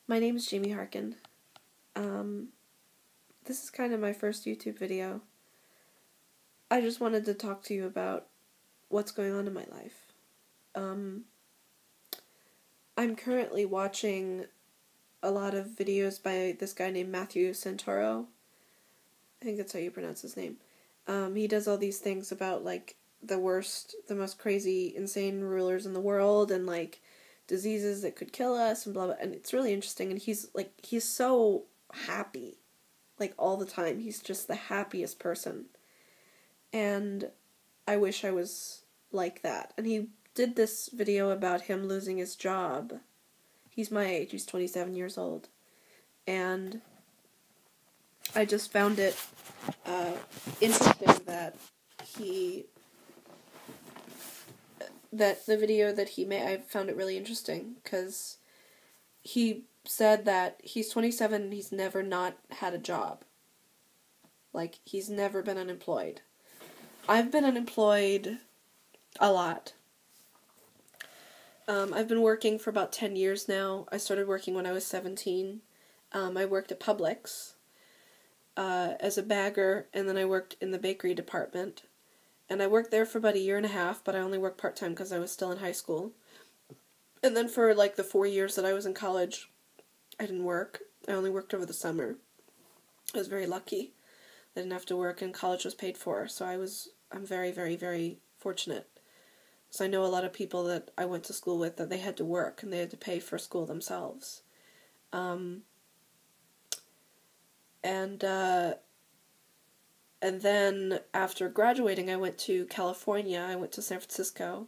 My name is Jamie Harkin. This is kind of my first YouTube video. I just wanted to talk to you about what's going on in my life. I'm currently watching a lot of videos by this guy named Matthew Santoro. I think that's how you pronounce his name. He does all these things about, like, the most crazy, insane rulers in the world, and, like, diseases that could kill us, and blah, blah, and it's really interesting, and he's so happy, like, all the time. He's just the happiest person, and I wish I was like that. And he did this video about him losing his job. He's my age, he's 27 years old, and I just found it interesting that the video that he made, I found it really interesting, because he said that he's 27 and he's never not had a job. Like, he's never been unemployed. I've been unemployed a lot. I've been working for about 10 years now. I started working when I was 17. I worked at Publix as a bagger, and then I worked in the bakery department. And I worked there for about a year and a half, but I only worked part-time because I was still in high school. And then for, like, the 4 years that I was in college, I didn't work. I only worked over the summer. I was very lucky. I didn't have to work, and college was paid for, so I'm very, very, very fortunate. So I know a lot of people that I went to school with that they had to work, and they had to pay for school themselves. And then, after graduating, I went to California. I went to San Francisco,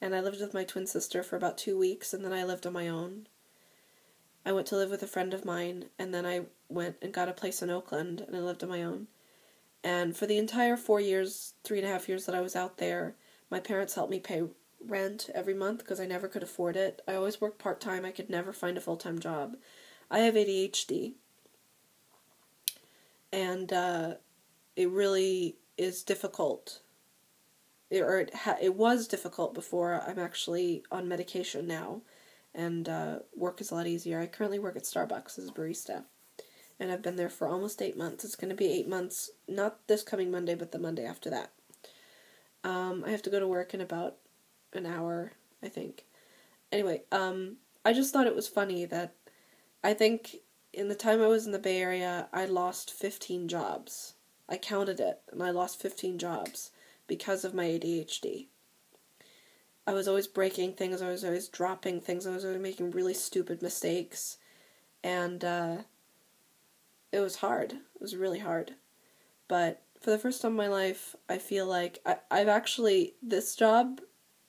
and I lived with my twin sister for about 2 weeks, and then I lived on my own. I went to live with a friend of mine, and then I went and got a place in Oakland, and I lived on my own. And for the entire 3.5 years that I was out there, my parents helped me pay rent every month because I never could afford it. I always worked part-time. I could never find a full-time job. I have ADHD, and it really is difficult. It was difficult before. I'm actually on medication now, and work is a lot easier. I currently work at Starbucks as a barista, and I've been there for almost 8 months. It's going to be 8 months, not this coming Monday, but the Monday after that. I have to go to work in about an hour, I think. Anyway, I just thought it was funny that I think in the time I was in the Bay Area, I lost 15 jobs. I counted it, and I lost 15 jobs because of my ADHD. I was always breaking things, I was always dropping things, I was always making really stupid mistakes, and it was hard. It was really hard. But for the first time in my life, I feel like I've actually, this job,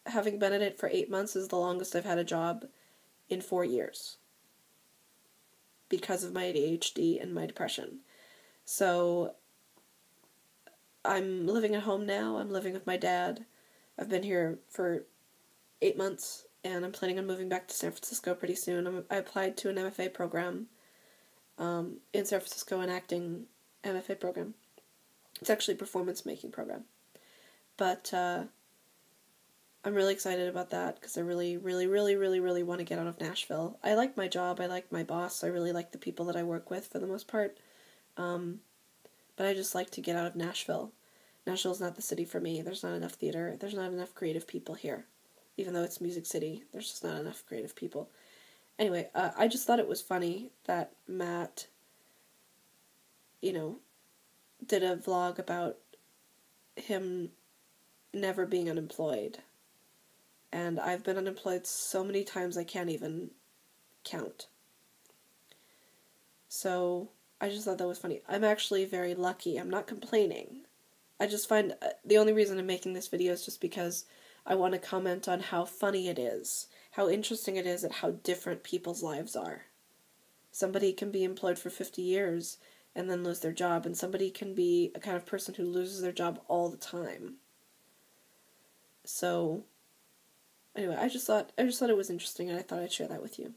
having been in it for 8 months, is the longest I've had a job in 4 years because of my ADHD and my depression. So I'm living at home now. I'm living with my dad. I've been here for 8 months, and I'm planning on moving back to San Francisco pretty soon. I applied to an MFA program in San Francisco, an acting MFA program. It's actually a performance-making program. But I'm really excited about that because I really, really, really, really, really want to get out of Nashville. I like my job. I like my boss. I really like the people that I work with for the most part. But I just like to get out of Nashville. Nashville's not the city for me. There's not enough theater. There's not enough creative people here. Even though it's Music City, there's just not enough creative people. Anyway, I just thought it was funny that Matt, did a vlog about him never being unemployed. And I've been unemployed so many times I can't even count. So I just thought that was funny. I'm actually very lucky. I'm not complaining. I just find the only reason I'm making this video is just because I want to comment on how funny it is, how interesting it is at how different people's lives are. Somebody can be employed for 50 years and then lose their job, and somebody can be a kind of person who loses their job all the time. So anyway, I just thought it was interesting, and I thought I'd share that with you.